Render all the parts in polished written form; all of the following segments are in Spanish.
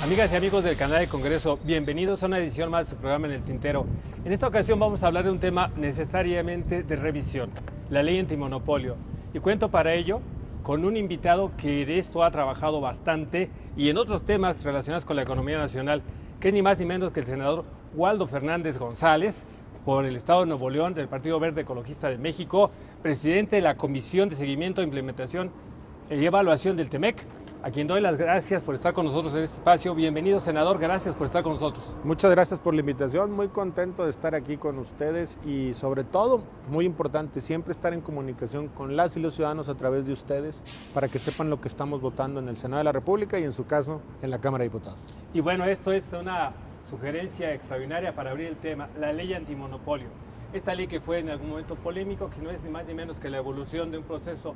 Amigas y amigos del canal de Congreso, bienvenidos a una edición más de su programa En el Tintero. En esta ocasión vamos a hablar de un tema necesariamente de revisión, la ley antimonopolio. Y cuento para ello con un invitado que de esto ha trabajado bastante y en otros temas relacionados con la economía nacional, que es ni más ni menos que el senador Waldo Fernández González, por el Estado de Nuevo León, del Partido Verde Ecologista de México, presidente de la Comisión de Seguimiento, Implementación y Evaluación del TEMEC, a quien doy las gracias por estar con nosotros en este espacio. Bienvenido, senador, gracias por estar con nosotros. Muchas gracias por la invitación, muy contento de estar aquí con ustedes y sobre todo, muy importante, siempre estar en comunicación con las y los ciudadanos a través de ustedes para que sepan lo que estamos votando en el Senado de la República y en su caso en la Cámara de Diputados. Y bueno, esto es una sugerencia extraordinaria para abrir el tema, la ley antimonopolio. Esta ley que fue en algún momento polémico, que no es ni más ni menos que la evolución de un proceso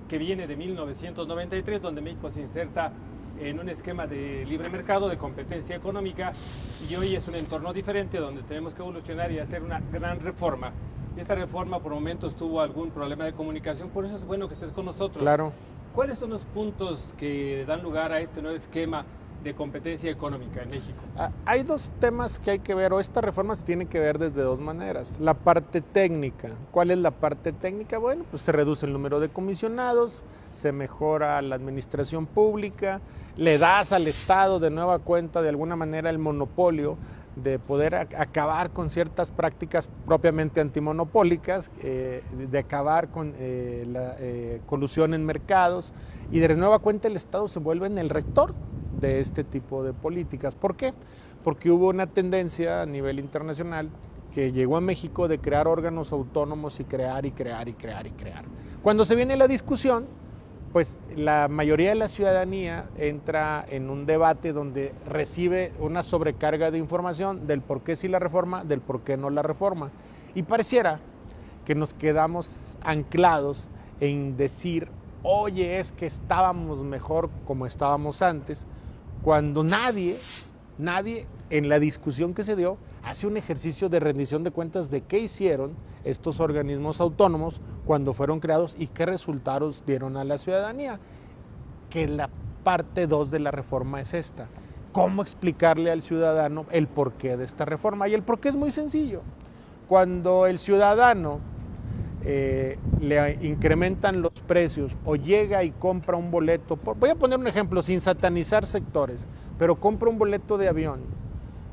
que viene de 1993, donde México se inserta en un esquema de libre mercado, de competencia económica, y hoy es un entorno diferente donde tenemos que evolucionar y hacer una gran reforma. Y esta reforma por momentos tuvo algún problema de comunicación, por eso es bueno que estés con nosotros. Claro. ¿Cuáles son los puntos que dan lugar a este nuevo esquema de competencia económica en México? Hay dos temas que hay que ver, o esta reforma se tiene que ver desde dos maneras. La parte técnica. ¿Cuál es la parte técnica? Bueno, pues se reduce el número de comisionados, se mejora la administración pública, le das al Estado de nueva cuenta de alguna manera el monopolio de poder acabar con ciertas prácticas propiamente antimonopólicas, de acabar con la colusión en mercados, y de nueva cuenta el Estado se vuelve en el rector de este tipo de políticas. ¿Por qué? Porque hubo una tendencia a nivel internacional que llegó a México de crear órganos autónomos y crear. Cuando se viene la discusión, pues la mayoría de la ciudadanía entra en un debate donde recibe una sobrecarga de información del por qué sí la reforma, del por qué no la reforma. Y pareciera que nos quedamos anclados en decir, oye, es que estábamos mejor como estábamos antes, cuando nadie en la discusión que se dio hace un ejercicio de rendición de cuentas de qué hicieron estos organismos autónomos cuando fueron creados y qué resultados dieron a la ciudadanía. Que la parte 2 de la reforma es esta. ¿Cómo explicarle al ciudadano el porqué de esta reforma? Y el porqué es muy sencillo. Cuando el ciudadano le incrementan los precios o llega y compra un boleto, voy a poner un ejemplo sin satanizar sectores, pero compra un boleto de avión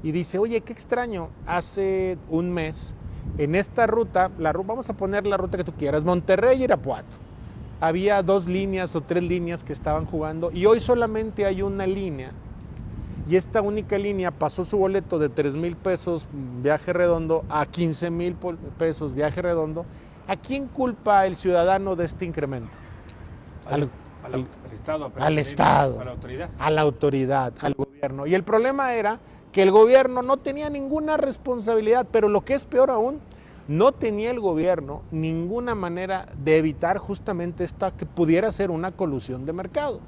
y dice, oye, qué extraño, hace un mes en esta ruta, vamos a poner la ruta que tú quieras, Monterrey-Irapuato, había 2 líneas o 3 líneas que estaban jugando y hoy solamente hay una línea. Y esta única línea pasó su boleto de 3,000 pesos viaje redondo a 15,000 pesos viaje redondo. ¿A quién culpa el ciudadano de este incremento? Al Estado. Al Estado. A la autoridad. A la autoridad, al gobierno. Y el problema era que el gobierno no tenía ninguna responsabilidad, pero lo que es peor aún, no tenía el gobierno ninguna manera de evitar justamente esta que pudiera ser una colusión de mercado.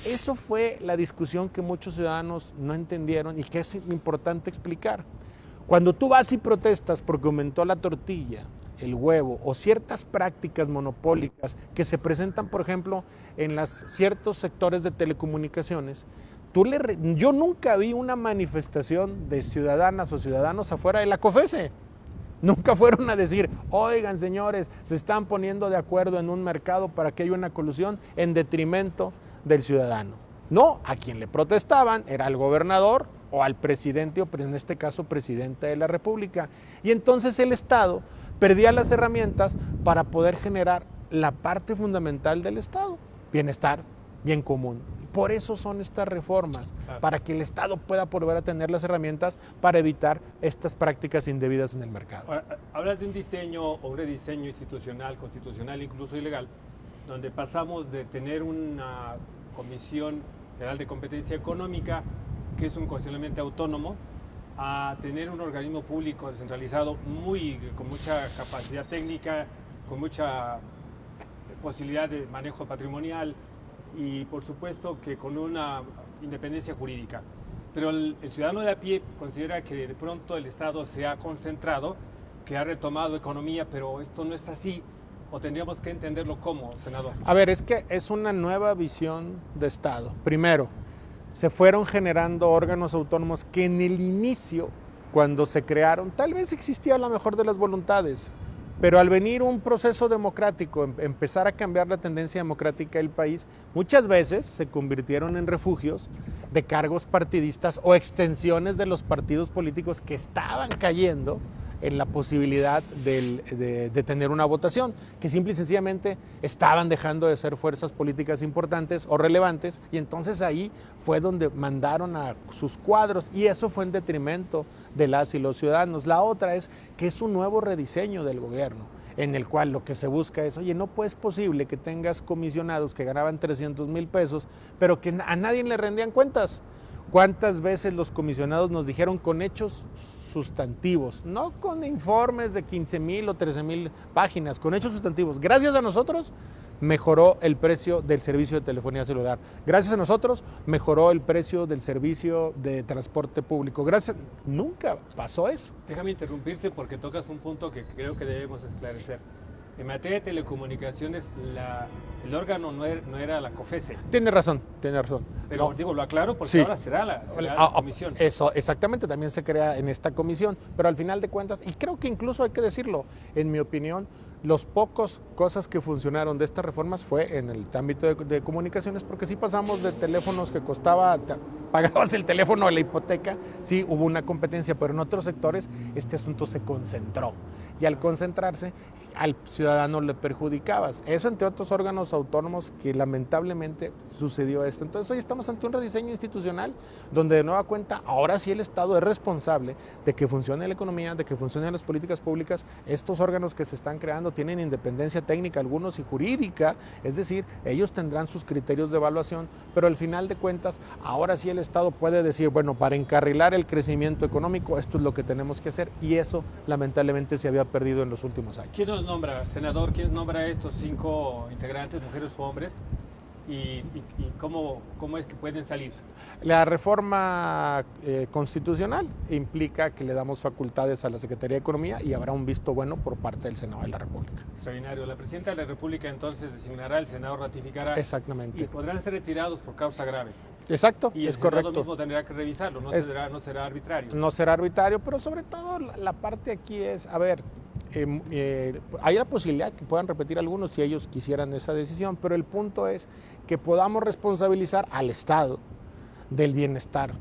Eso fue la discusión que muchos ciudadanos no entendieron y que es importante explicar. Cuando tú vas y protestas porque aumentó la tortilla, el huevo o ciertas prácticas monopólicas que se presentan, por ejemplo, en ciertos sectores de telecomunicaciones, yo nunca vi una manifestación de ciudadanas o ciudadanos afuera de la COFECE. Nunca fueron a decir, oigan señores, se están poniendo de acuerdo en un mercado para que haya una colusión en detrimento del ciudadano. No, a quien le protestaban era al gobernador o al presidente, o en este caso presidenta de la República. Y entonces el Estado perdía las herramientas para poder generar la parte fundamental del Estado, bienestar, bien común. Por eso son estas reformas, para que el Estado pueda volver a tener las herramientas para evitar estas prácticas indebidas en el mercado. Ahora, hablas de un diseño o un rediseño institucional, constitucional, incluso ilegal, donde pasamos de tener una Comisión Federal de Competencia Económica, que es un constitucionalmente autónomo, a tener un organismo público descentralizado con mucha capacidad técnica, con mucha posibilidad de manejo patrimonial y por supuesto que con una independencia jurídica. Pero el ciudadano de a pie considera que de pronto el Estado se ha concentrado, que ha retomado economía, pero esto no es así. ¿O tendríamos que entenderlo como, senador? A ver, es que es una nueva visión de Estado. Primero, se fueron generando órganos autónomos que en el inicio, cuando se crearon, tal vez existía la mejor de las voluntades, pero al venir un proceso democrático, empezar a cambiar la tendencia democrática del país, muchas veces se convirtieron en refugios de cargos partidistas o extensiones de los partidos políticos que estaban cayendo en la posibilidad de tener una votación, que simple y sencillamente estaban dejando de ser fuerzas políticas importantes o relevantes, y entonces ahí fue donde mandaron a sus cuadros, y eso fue en detrimento de las y los ciudadanos. La otra es que es un nuevo rediseño del gobierno, en el cual lo que se busca es, oye, no pues es posible que tengas comisionados que ganaban 300,000 pesos, pero que a nadie le rendían cuentas. ¿Cuántas veces los comisionados nos dijeron con hechos sustantivos, no con informes de 15,000 o 13,000 páginas, con hechos sustantivos? Gracias a nosotros mejoró el precio del servicio de telefonía celular. Gracias a nosotros mejoró el precio del servicio de transporte público. Nunca pasó eso. Déjame interrumpirte porque tocas un punto que creo que debemos esclarecer. En materia de telecomunicaciones, el órgano no era la COFESE. Tiene razón. Pero no. digo, lo aclaro porque Sí. ahora será la comisión. Eso, exactamente, también se crea en esta comisión, pero al final de cuentas, y creo que incluso hay que decirlo, en mi opinión, los pocos cosas que funcionaron de estas reformas fue en el ámbito de comunicaciones, porque sí pasamos de teléfonos que pagabas el teléfono a la hipoteca, sí hubo una competencia, pero en otros sectores este asunto se concentró, y al concentrarse al ciudadano le perjudicabas. Eso entre otros órganos autónomos que lamentablemente sucedió esto. Entonces hoy estamos ante un rediseño institucional donde de nueva cuenta ahora sí el Estado es responsable de que funcione la economía, de que funcionen las políticas públicas. Estos órganos que se están creando tienen independencia técnica algunos y jurídica, es decir, ellos tendrán sus criterios de evaluación, pero al final de cuentas ahora sí el Estado puede decir, bueno, para encarrilar el crecimiento económico esto es lo que tenemos que hacer, y eso lamentablemente se había perdido en los últimos años. ¿Quién nos nombra, senador? ¿Quién nombra a estos 5 integrantes, mujeres o hombres? ¿Y cómo es que pueden salir? La reforma constitucional implica que le damos facultades a la Secretaría de Economía y habrá un visto bueno por parte del Senado de la República. Extraordinario. La presidenta de la República entonces designará, el Senado ratificará. Exactamente. Y podrán ser retirados por causa grave. Exacto, y el es Senado correcto. mismo tendrá que revisarlo, no será arbitrario. No será arbitrario, pero sobre todo la parte aquí es, a ver, hay la posibilidad que puedan repetir algunos si ellos quisieran esa decisión, pero el punto es que podamos responsabilizar al Estado del bienestar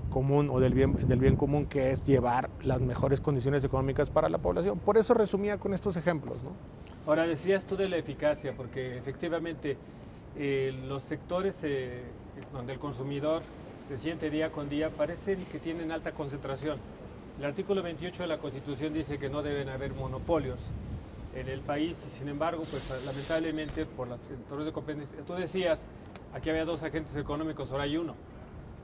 común o del bien común, que es llevar las mejores condiciones económicas para la población. Por eso resumía con estos ejemplos, ¿no? Ahora, decías tú de la eficacia, porque efectivamente los sectores donde el consumidor se siente día con día parecen que tienen alta concentración. El artículo 28 de la Constitución dice que no deben haber monopolios en el país y sin embargo, pues lamentablemente por los sectores de competencia, tú decías, aquí había 2 agentes económicos, ahora hay 1.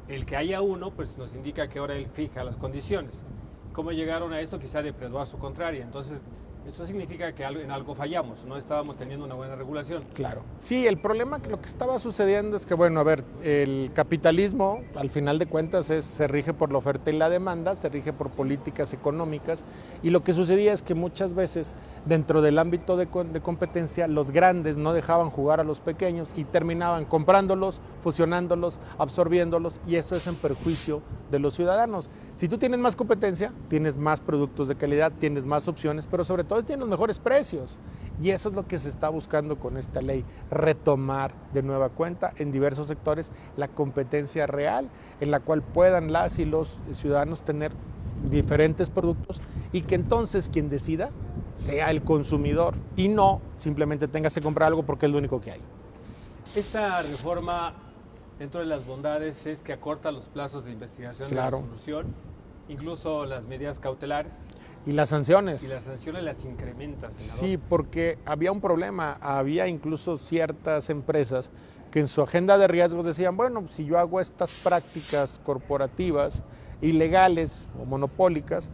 El que haya 1, pues nos indica que ahora él fija las condiciones. ¿Cómo llegaron a esto? Quizá de su contraria. Entonces, eso significa que en algo fallamos, no estábamos teniendo una buena regulación. Claro. Sí, el problema que lo que estaba sucediendo es que, bueno, a ver, el capitalismo, al final de cuentas, se rige por la oferta y la demanda, se rige por políticas económicas, y lo que sucedía es que muchas veces, dentro del ámbito de competencia, los grandes no dejaban jugar a los pequeños y terminaban comprándolos, fusionándolos, absorbiéndolos, y eso es en perjuicio de los ciudadanos. Si tú tienes más competencia, tienes más productos de calidad, tienes más opciones, pero sobre todo tienes los mejores precios. Y eso es lo que se está buscando con esta ley, retomar de nueva cuenta en diversos sectores la competencia real, en la cual puedan las y los ciudadanos tener diferentes productos y que entonces quien decida sea el consumidor y no simplemente tengas que comprar algo porque es lo único que hay. Esta reforma, dentro de las bondades, es que acorta los plazos de investigación, claro, de resolución, incluso las medidas cautelares. Y las sanciones. Y las sanciones las incrementas, senador. Sí, porque había un problema, había incluso ciertas empresas que en su agenda de riesgos decían, bueno, si yo hago estas prácticas corporativas ilegales o monopólicas,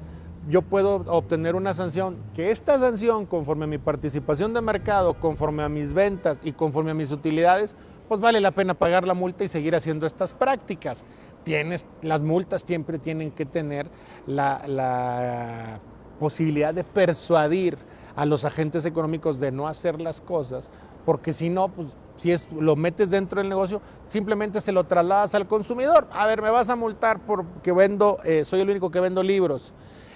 yo puedo obtener una sanción, que esta sanción, conforme a mi participación de mercado, conforme a mis ventas y conforme a mis utilidades, pues vale la pena pagar la multa y seguir haciendo estas prácticas. Las multas siempre tienen que tener la posibilidad de persuadir a los agentes económicos de no hacer las cosas, porque si no, pues Si lo metes dentro del negocio, simplemente se lo trasladas al consumidor. A ver, me vas a multar porque soy el único que vendo libros.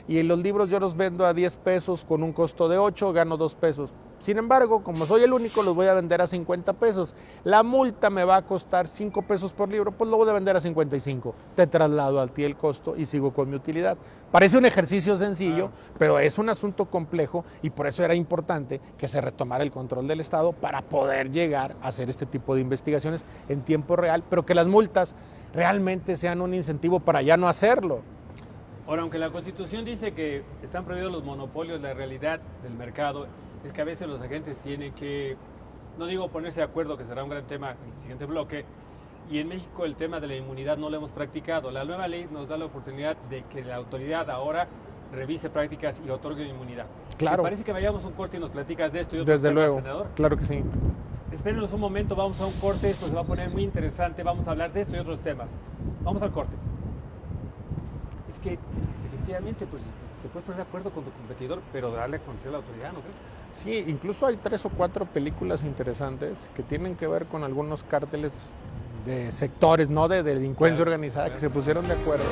Y los libros yo los vendo a 10 pesos con un costo de 8, gano 2 pesos. Sin embargo, como soy el único, los voy a vender a 50 pesos. La multa me va a costar 5 pesos por libro, pues lo voy a vender a 55. Te traslado a ti el costo y sigo con mi utilidad. Parece un ejercicio sencillo, pero es un asunto complejo y por eso era importante que se retomara el control del Estado para poder llegar a hacer este tipo de investigaciones en tiempo real, pero que las multas realmente sean un incentivo para ya no hacerlo. Ahora, aunque la Constitución dice que están prohibidos los monopolios, la realidad del mercado es que a veces los agentes tienen que, no digo ponerse de acuerdo, que será un gran tema en el siguiente bloque, y en México el tema de la inmunidad no lo hemos practicado. La nueva ley nos da la oportunidad de que la autoridad ahora revise prácticas y otorgue inmunidad. Claro. ¿Te parece que vayamos a un corte y nos platicas de esto y otros Desde temas, luego, senador? claro que sí. Espérenos un momento, vamos a un corte, esto se va a poner muy interesante, vamos a hablar de esto y otros temas. Vamos al corte. Es que efectivamente pues, te puedes poner de acuerdo con tu competidor, pero darle a conocer a la autoridad, ¿no crees? Sí, incluso hay 3 o 4 películas interesantes que tienen que ver con algunos cárteles de sectores, no de delincuencia organizada, que se pusieron de acuerdo.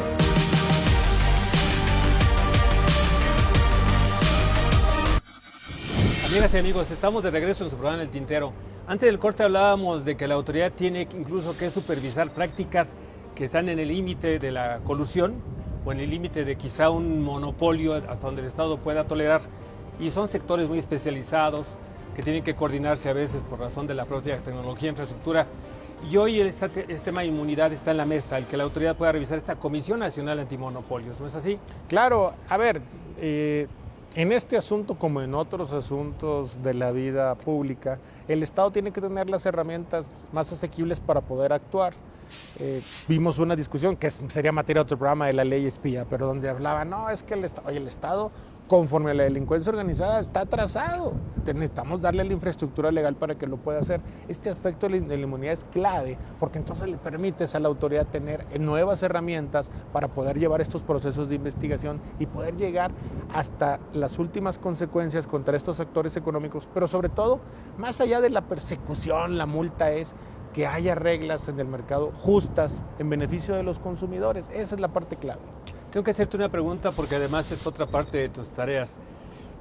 Amigas y amigos, estamos de regreso en su programa El Tintero. Antes del corte hablábamos de que la autoridad tiene incluso que supervisar prácticas que están en el límite de la colusión o en el límite de quizá un monopolio hasta donde el Estado pueda tolerar. Y son sectores muy especializados que tienen que coordinarse a veces por razón de la propia tecnología, infraestructura. Y hoy este tema de inmunidad está en la mesa, el que la autoridad pueda revisar esta Comisión Nacional Antimonopolios, ¿no es así? Claro, a ver, en este asunto como en otros asuntos de la vida pública, el Estado tiene que tener las herramientas más asequibles para poder actuar. Vimos una discusión que sería materia de otro programa de la ley espía, pero donde hablaba, no, es que el Estado, conforme a la delincuencia organizada, está atrasado. Necesitamos darle la infraestructura legal para que lo pueda hacer. Este aspecto de la inmunidad es clave, porque entonces le permites a la autoridad tener nuevas herramientas para poder llevar estos procesos de investigación y poder llegar hasta las últimas consecuencias contra estos actores económicos, pero sobre todo, más allá de la persecución, la multa es que haya reglas en el mercado justas en beneficio de los consumidores. Esa es la parte clave. Tengo que hacerte una pregunta porque además es otra parte de tus tareas.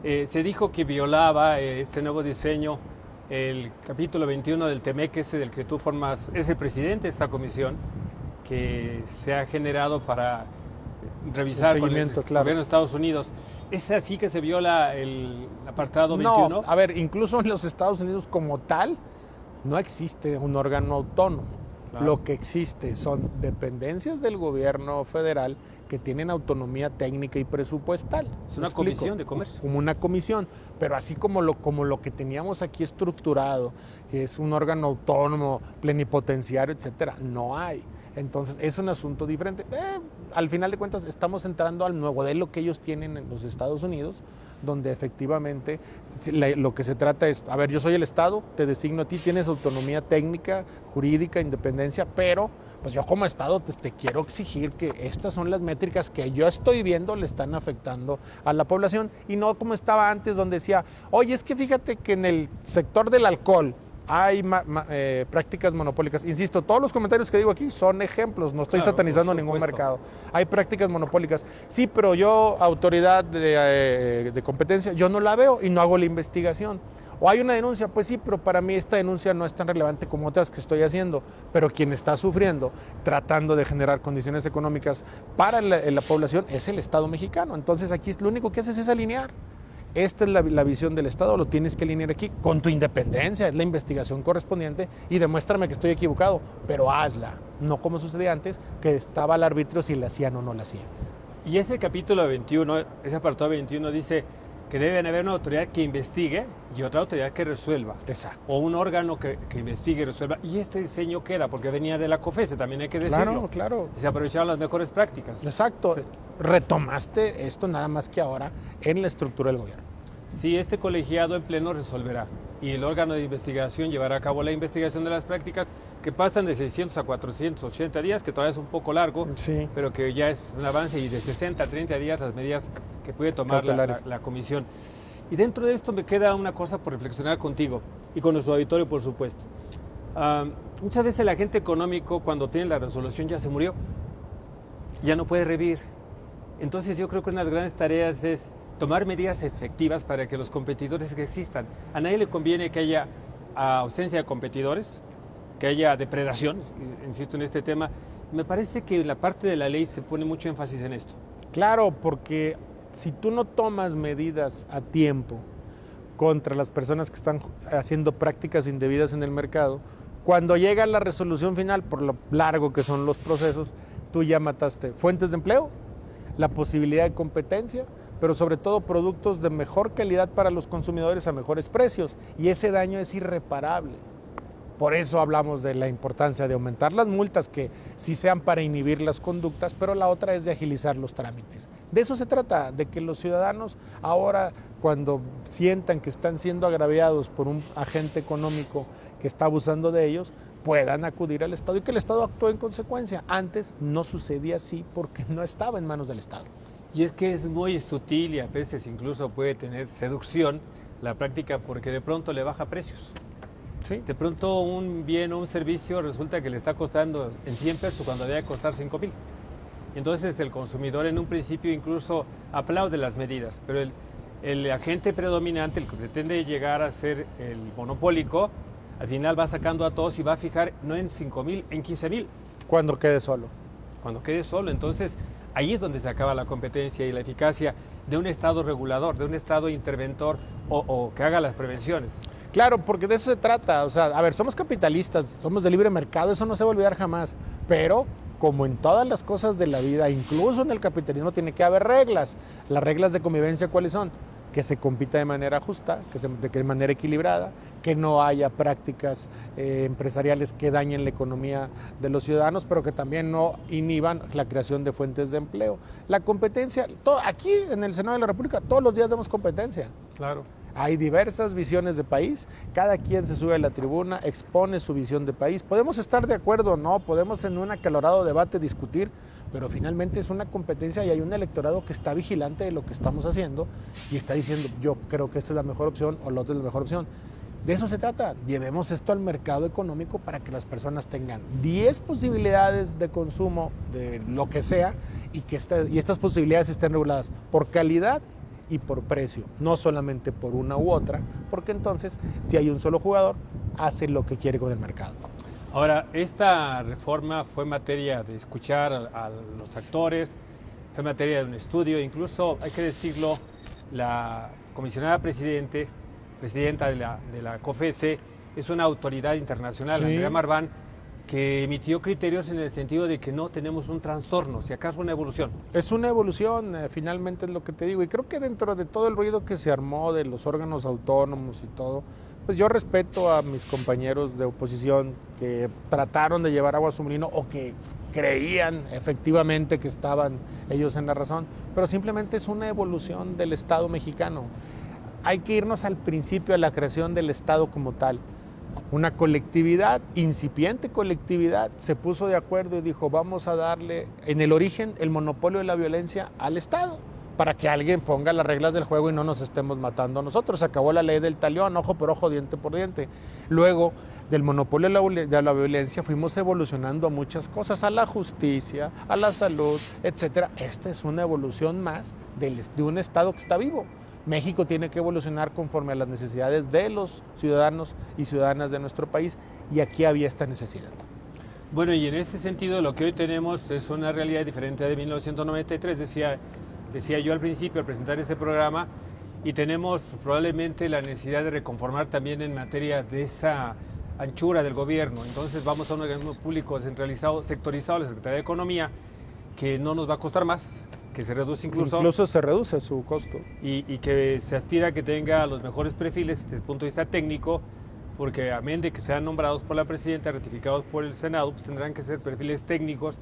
Se dijo que violaba este nuevo diseño el capítulo 21 del TEMEC, ese del que tú formas, es el presidente de esta comisión que se ha generado para revisar con el gobierno de Estados Unidos. ¿Es así que se viola el apartado 21? No, a ver, incluso en los Estados Unidos como tal, no existe un órgano autónomo. Claro. Lo que existe son dependencias del gobierno federal que tienen autonomía técnica y presupuestal. Es una comisión de comercio. Como una comisión, pero así como lo que teníamos aquí estructurado, que es un órgano autónomo, plenipotenciario, etcétera, no hay. Entonces, es un asunto diferente. Al final de cuentas, estamos entrando al nuevo modelo que ellos tienen en los Estados Unidos, donde efectivamente lo que se trata es, a ver, yo soy el Estado, te designo a ti, tienes autonomía técnica, jurídica, independencia, pero pues yo como Estado te quiero exigir que estas son las métricas que yo estoy viendo le están afectando a la población y no como estaba antes donde decía, oye, es que fíjate que en el sector del alcohol hay prácticas monopólicas. Insisto, todos los comentarios que digo aquí son ejemplos, no estoy satanizando ningún mercado. Hay prácticas monopólicas. Sí, pero yo, autoridad de competencia, yo no la veo y no hago la investigación. O hay una denuncia, pues sí, pero para mí esta denuncia no es tan relevante como otras que estoy haciendo. Pero quien está sufriendo, tratando de generar condiciones económicas para la población, es el Estado mexicano. Entonces aquí lo único que haces es alinear. Esta es la visión del Estado, lo tienes que alinear aquí con tu independencia, es la investigación correspondiente y demuéstrame que estoy equivocado, pero hazla, no como sucedía antes, que estaba al arbitrio si la hacían o no la hacían. Y ese capítulo 21, ese apartado 21 dice que debe haber una autoridad que investigue y otra autoridad que resuelva. Exacto. O un órgano que investigue y resuelva. ¿Y este diseño qué era? Porque venía de la COFESE, también hay que decirlo. Claro. Se aprovecharon las mejores prácticas. Exacto. Sí. Retomaste esto nada más que ahora en la estructura del gobierno. Sí, este colegiado en pleno resolverá y el órgano de investigación llevará a cabo la investigación de las prácticas que pasan de 600 a 480 días, que todavía es un poco largo, sí, pero que ya es un avance, y de 60 a 30 días las medidas que puede tomar la comisión. Y dentro de esto me queda una cosa por reflexionar contigo y con nuestro auditorio, por supuesto. Muchas veces el agente económico, cuando tiene la resolución, ya se murió, ya no puede revivir. Entonces yo creo que una de las grandes tareas es tomar medidas efectivas para que los competidores que existan. A nadie le conviene que haya ausencia de competidores, que haya depredación, insisto en este tema. Me parece que en la parte de la ley se pone mucho énfasis en esto. Claro, porque si tú no tomas medidas a tiempo contra las personas que están haciendo prácticas indebidas en el mercado, cuando llega la resolución final, por lo largo que son los procesos, tú ya mataste fuentes de empleo, la posibilidad de competencia, pero sobre todo productos de mejor calidad para los consumidores a mejores precios, y ese daño es irreparable. Por eso hablamos de la importancia de aumentar las multas, que sí sean para inhibir las conductas, pero la otra es de agilizar los trámites. De eso se trata, de que los ciudadanos ahora, cuando sientan que están siendo agraviados por un agente económico que está abusando de ellos, puedan acudir al Estado y que el Estado actúe en consecuencia. Antes no sucedía así porque no estaba en manos del Estado. Y es que es muy sutil y a veces incluso puede tener seducción la práctica, porque de pronto le baja precios. ¿Sí? De pronto un bien o un servicio resulta que le está costando en 100 pesos cuando debe costar 5,000. Entonces el consumidor en un principio incluso aplaude las medidas, pero el agente predominante, el que pretende llegar a ser el monopólico, al final va sacando a todos y va a fijar no en 5,000, en 15,000. Cuando quede solo. Cuando quede solo. Entonces ahí es donde se acaba la competencia y la eficacia de un Estado regulador, de un Estado interventor o que haga las prevenciones. Claro, porque de eso se trata. O sea, a ver, somos capitalistas, somos de libre mercado, eso no se va a olvidar jamás. Pero, como en todas las cosas de la vida, incluso en el capitalismo, tiene que haber reglas. Las reglas de convivencia, ¿cuáles son? Que se compita de manera justa, de manera equilibrada, que no haya prácticas empresariales que dañen la economía de los ciudadanos, pero que también no inhiban la creación de fuentes de empleo. La competencia, aquí en el Senado de la República, todos los días damos competencia. Claro. Hay diversas visiones de país, cada quien se sube a la tribuna, expone su visión de país. Podemos estar de acuerdo o no, podemos en un acalorado debate discutir, pero finalmente es una competencia y hay un electorado que está vigilante de lo que estamos haciendo y está diciendo, yo creo que esta es la mejor opción o la otra es la mejor opción. De eso se trata, llevemos esto al mercado económico para que las personas tengan 10 posibilidades de consumo de lo que sea y que estas posibilidades estén reguladas por calidad y por precio, no solamente por una u otra, porque entonces si hay un solo jugador, hace lo que quiere con el mercado. Ahora, esta reforma fue materia de escuchar a los actores, fue materia de un estudio, incluso, hay que decirlo, la comisionada presidenta de la COFECE es una autoridad internacional, sí. Andrea Marván, que emitió criterios en el sentido de que no tenemos un trastorno, si acaso una evolución. Es una evolución, finalmente es lo que te digo, y creo que dentro de todo el ruido que se armó de los órganos autónomos y todo, pues yo respeto a mis compañeros de oposición que trataron de llevar agua a su molino o que creían efectivamente que estaban ellos en la razón, pero simplemente es una evolución del Estado mexicano. Hay que irnos al principio de la creación del Estado como tal. Una colectividad, incipiente colectividad, se puso de acuerdo y dijo, vamos a darle en el origen el monopolio de la violencia al Estado, para que alguien ponga las reglas del juego y no nos estemos matando a nosotros. Se acabó la ley del talión, ojo por ojo, diente por diente. Luego, del monopolio de la violencia, fuimos evolucionando a muchas cosas, a la justicia, a la salud, etcétera. Esta es una evolución más de un Estado que está vivo. México tiene que evolucionar conforme a las necesidades de los ciudadanos y ciudadanas de nuestro país, y aquí había esta necesidad. Bueno, y en ese sentido lo que hoy tenemos es una realidad diferente de 1993, decía yo al principio al presentar este programa, y tenemos probablemente la necesidad de reconformar también en materia de esa anchura del gobierno. Entonces vamos a un organismo público descentralizado, sectorizado, la Secretaría de Economía, que no nos va a costar más, que se reduce incluso se reduce su costo. Y que se aspira a que tenga los mejores perfiles desde el punto de vista técnico, porque amén de que sean nombrados por la presidenta, ratificados por el Senado, pues tendrán que ser perfiles técnicos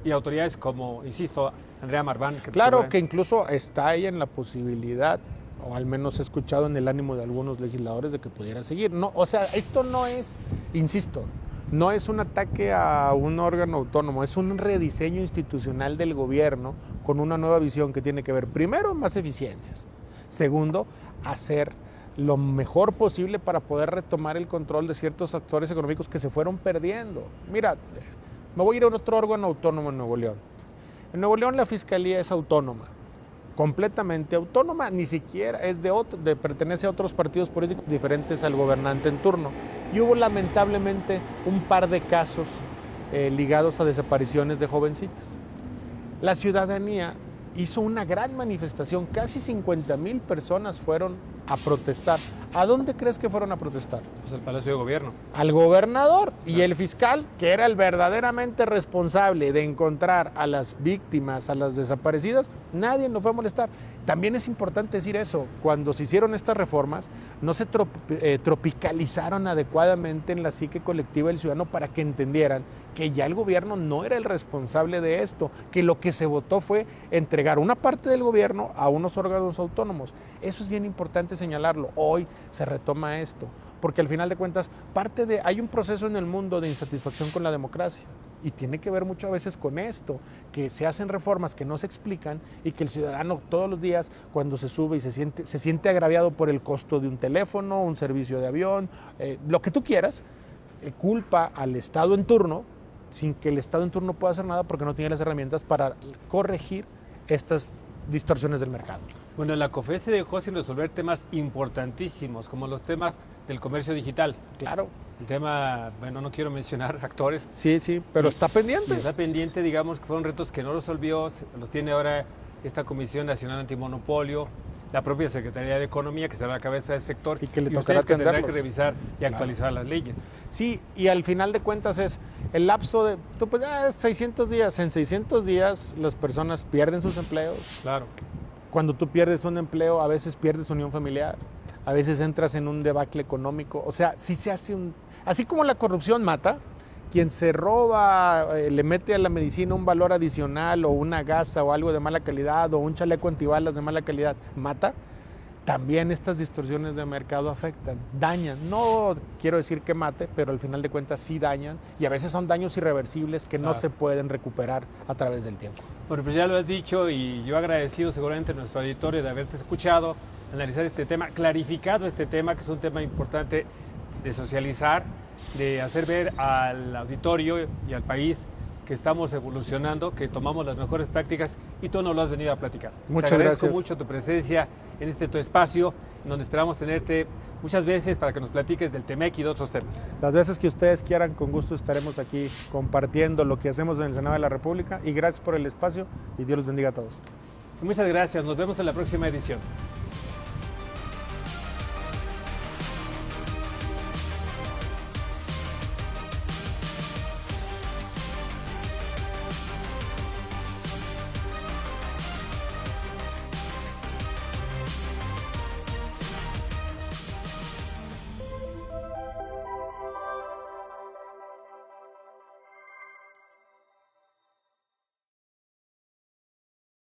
y autoridades como, insisto, Andrea Marván. Claro, que incluso está ahí en la posibilidad, o al menos he escuchado en el ánimo de algunos legisladores, de que pudiera seguir. No, o sea, esto no es, insisto, no es un ataque a un órgano autónomo, es un rediseño institucional del gobierno con una nueva visión que tiene que ver, primero, más eficiencias. Segundo, hacer lo mejor posible para poder retomar el control de ciertos actores económicos que se fueron perdiendo. Mira, me voy a ir a otro órgano autónomo en Nuevo León. En Nuevo León la fiscalía es autónoma, completamente autónoma, ni siquiera es pertenece a otros partidos políticos diferentes al gobernante en turno. Y hubo lamentablemente un par de casos ligados a desapariciones de jovencitas. La ciudadanía hizo una gran manifestación, casi 50,000 personas fueron a protestar. ¿A dónde crees que fueron a protestar? Pues al Palacio de Gobierno. Al gobernador y el fiscal, que era el verdaderamente responsable de encontrar a las víctimas, a las desaparecidas, nadie nos fue a molestar. También es importante decir eso, cuando se hicieron estas reformas, no se tropicalizaron adecuadamente en la psique colectiva del ciudadano para que entendieran que ya el gobierno no era el responsable de esto, que lo que se votó fue entregar una parte del gobierno a unos órganos autónomos. Eso es bien importante señalarlo. Hoy se retoma esto, porque al final de cuentas hay un proceso en el mundo de insatisfacción con la democracia y tiene que ver mucho a veces con esto, que se hacen reformas que no se explican y que el ciudadano todos los días cuando se sube y se siente agraviado por el costo de un teléfono, un servicio de avión, lo que tú quieras, culpa al Estado en turno sin que el Estado en turno pueda hacer nada porque no tiene las herramientas para corregir estas distorsiones del mercado. Bueno, la COFESE se dejó sin resolver temas importantísimos, como los temas del comercio digital. Claro. El tema, bueno, no quiero mencionar actores. Sí, pero está pendiente. Está pendiente, digamos, que fueron retos que no resolvió, los tiene ahora esta Comisión Nacional Antimonopolio, la propia Secretaría de Economía, que será la cabeza del sector, y que le ustedes que tendrán que atenderlos. revisar y actualizar las leyes. Sí, y al final de cuentas es el lapso de, 600 días. En 600 días las personas pierden sus empleos. Claro. Cuando tú pierdes un empleo, a veces pierdes unión familiar, a veces entras en un debacle económico. O sea, si se hace así como la corrupción mata, quien se roba, le mete a la medicina un valor adicional o una gasa o algo de mala calidad o un chaleco antibalas de mala calidad, mata. También estas distorsiones de mercado afectan, dañan. No quiero decir que mate, pero al final de cuentas sí dañan y a veces son daños irreversibles que no se pueden recuperar a través del tiempo. Bueno, pues ya lo has dicho y yo agradecido seguramente a nuestro auditorio de haberte escuchado, analizar este tema, clarificado este tema, que es un tema importante de socializar, de hacer ver al auditorio y al país que estamos evolucionando, que tomamos las mejores prácticas y tú nos lo has venido a platicar. Muchas Te agradezco gracias. mucho tu presencia en tu espacio, donde esperamos tenerte muchas veces para que nos platiques del TEMEC y de otros temas. Las veces que ustedes quieran, con gusto estaremos aquí compartiendo lo que hacemos en el Senado de la República y gracias por el espacio y Dios los bendiga a todos. Muchas gracias, nos vemos en la próxima edición.